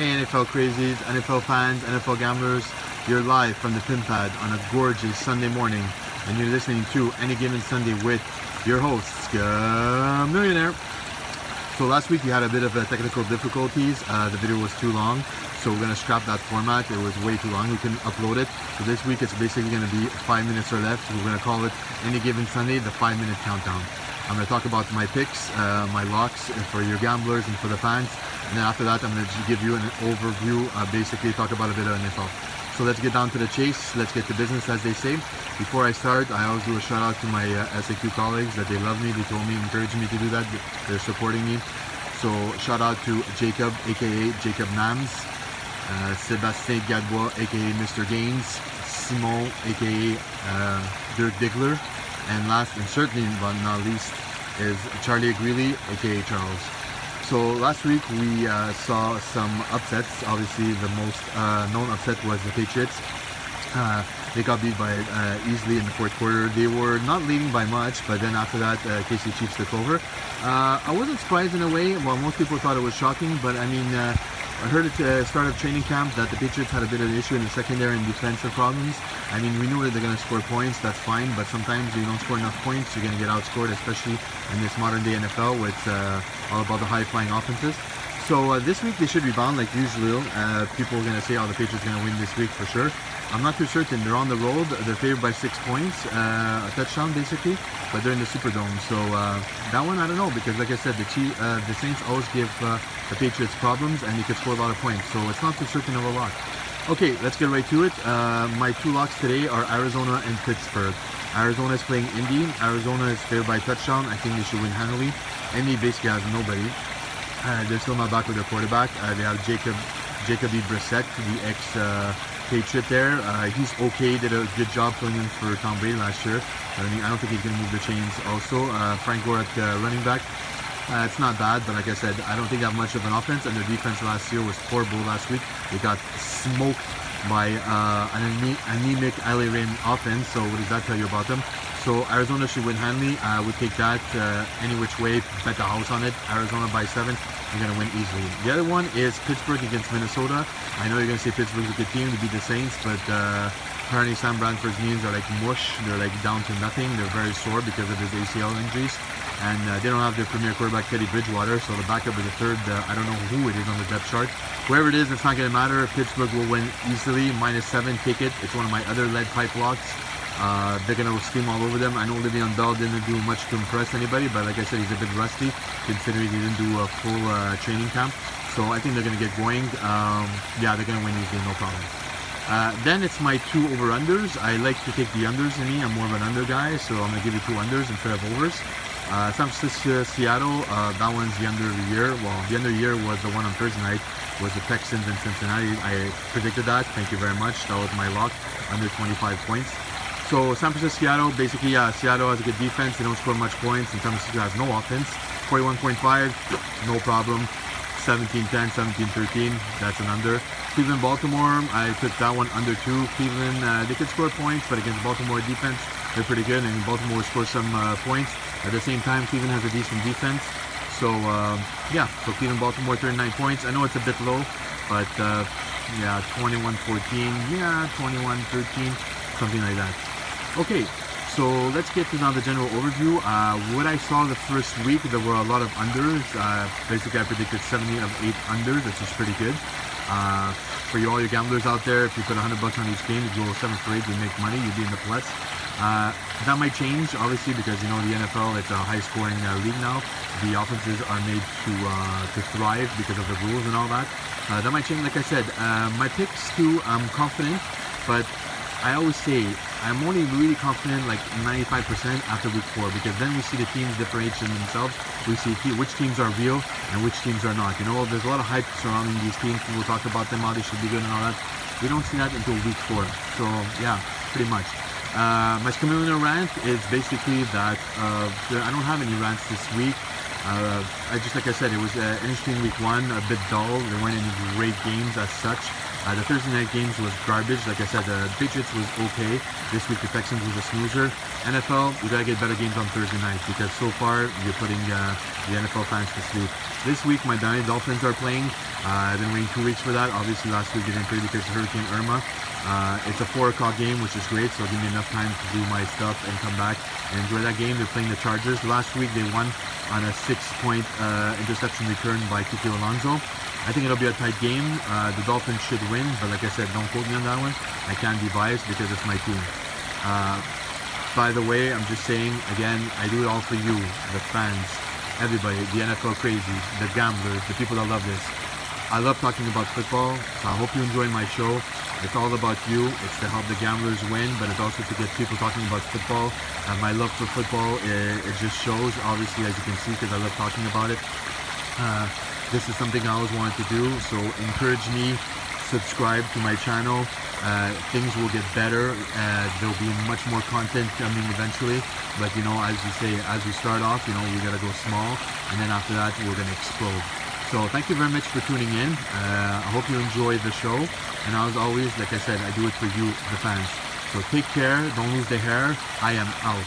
Hey NFL crazies, NFL fans, NFL gamblers, you're live from the Pin Pad on a gorgeous Sunday morning, and you're listening to Any Given Sunday with your host, Millionaire. So last week we had a bit of technical difficulties. The video was too long, so we're gonna scrap that format. It was way too long. We couldn't upload it. So this week it's basically gonna be 5 minutes or less. We're gonna call it Any Given Sunday, the 5-minute countdown. I'm gonna talk about my picks, my locks for your gamblers and for the fans. And then after that, I'm going to give you an overview, basically talk about a bit of NFL. So let's get down to the chase. Let's get to business, as they say. Before I start, I always do a shout out to my SAQ colleagues that they love me. They told me, encouraged me to do that. They're supporting me. So shout out to Jacob, aka Jacob Nams, Sébastien Gadbois, aka Mr. Gaines, Simon, aka Dirk Diggler, and last and certainly but not least is Charlie Greeley, aka Charles. So last week we saw some upsets. Obviously the most known upset was the Patriots. They got beat by easily in the fourth quarter. They were not leading by much, but then after that KC Chiefs took over. I wasn't surprised in a way. Well, most people thought it was shocking, but I mean, I heard at the start of training camp that the Patriots had a bit of an issue in the secondary and defensive problems. I mean, we knew that they're going to score points, that's fine, but sometimes you don't score enough points, you're going to get outscored, especially in this modern day NFL where it's all about the high-flying offenses. So this week they should rebound like usual. People are going to say, oh, the Patriots are going to win this week for sure. I'm not too certain. They're on the road. They're favored by 6 points, a touchdown basically, but they're in the Superdome. So that one, I don't know, because like I said, the Saints always give the Patriots problems, and they could score a lot of points. So it's not too certain of a lock. Okay, let's get right to it. My two locks today are Arizona and Pittsburgh. Arizona is playing Indy. Arizona is favored by a touchdown. I think they should win handily. Indy basically has nobody. They're still not back with their quarterback. They have Jacoby Brissett, the ex-Patriot there. He's okay, did a good job filling in for Tom Brady last year. But I mean, I don't think he's going to move the chains also. Frank Gore at running back. It's not bad, but like I said, I don't think they have much of an offense, and their defense last year was horrible last week. They got smoked by an anemic LA Rain offense, so what does that tell you about them? So Arizona should win handily. I would take that any which way, bet the house on it. Arizona by 7, you're going to win easily. The other one is Pittsburgh against Minnesota. I know you're going to say Pittsburgh's a good team to beat the Saints, but apparently Sam Bradford's knees are like mush. They're like down to nothing. They're very sore because of his ACL injuries. And they don't have their premier quarterback, Teddy Bridgewater, so the backup is the third. I don't know who it is on the depth chart. Whoever it is, it's not going to matter. Pittsburgh will win easily, -7, take it. It's one of my other lead pipe locks. They're going to steam all over them. I know Le'Veon Bell didn't do much to impress anybody, but like I said, he's a bit rusty, considering he didn't do a full training camp. So I think they're going to get going. Yeah, they're going to win easily, no problem. Then it's my two over-unders. I like to take the unders in me. I'm more of an under guy, so I'm going to give you two unders instead of overs. San Francisco, Seattle, that one's the under of the year. Well, the under of the year was the one on Thursday night, was the Texans and Cincinnati. I predicted that. Thank you very much. That was my lock, under 25 points. So San Francisco, Seattle, basically, Seattle has a good defense. They don't score much points, and San Francisco has no offense. 41.5, no problem. 17-10, 17-13, that's an under. Cleveland, Baltimore, I took that one under 2. Cleveland, they could score points, but against Baltimore defense, they're pretty good, and Baltimore will score some points. At the same time, Cleveland has a decent defense. So, yeah, so Cleveland, Baltimore, 39 points. I know it's a bit low, but yeah, 21-14, yeah, 21-13, something like that. Okay, so let's get to now the general overview. What I saw the first week, there were a lot of unders. Basically, I predicted 70 of 8 unders, which is pretty good. For you, all your gamblers out there, if you put $100 on each game, you go 7 for 8, you make money, you'll be in the plus. That might change, obviously, because you know the NFL, it's a high-scoring league now. The offenses are made to thrive because of the rules and all that. That might change, like I said. My picks too, I'm confident, but I always say I'm only really confident like 95% after week 4, because then we see the teams differentiate themselves. We see which teams are real and which teams are not. You know, there's a lot of hype surrounding these teams. People talk about them, how they should be good and all that. We don't see that until week 4. So yeah, pretty much. My Chameleon rant is basically that I don't have any rants this week. Like I said, it was an interesting week 1, a bit dull. There weren't any great games as such. The Thursday night games was garbage. Like I said, the Patriots was okay. This week the Texans was a snoozer. NFL, you gotta get better games on Thursday night because so far you're putting the NFL fans to sleep. This week my Miami Dolphins are playing. I've been waiting 2 weeks for that. Obviously last week they didn't play because of Hurricane Irma. It's a 4 o'clock game, which is great, so it'll give me enough time to do my stuff and come back and enjoy that game. They're playing the Chargers. Last week they won on a 6-point interception return by Kiko Alonso. I think it'll be a tight game. The Dolphins should win, but like I said, don't quote me on that one. I can't be biased because it's my team. By the way, I'm just saying, again, I do it all for you, the fans, everybody, the NFL crazies, the gamblers, the people that love this. I love talking about football, so I hope you enjoy my show. It's all about you. It's to help the gamblers win, but it's also to get people talking about football. My love for football, it just shows, obviously, as you can see, because I love talking about it. This is something I always wanted to do, so encourage me, subscribe to my channel. Things will get better. There'll be much more content coming eventually, but you know, as you say, as we start off, you know, we gotta go small, and then after that we're gonna explode. So thank you very much for tuning in. I hope you enjoy the show, and as always, like I said, I do it for you, the fans. So take care, don't lose the hair. I am out.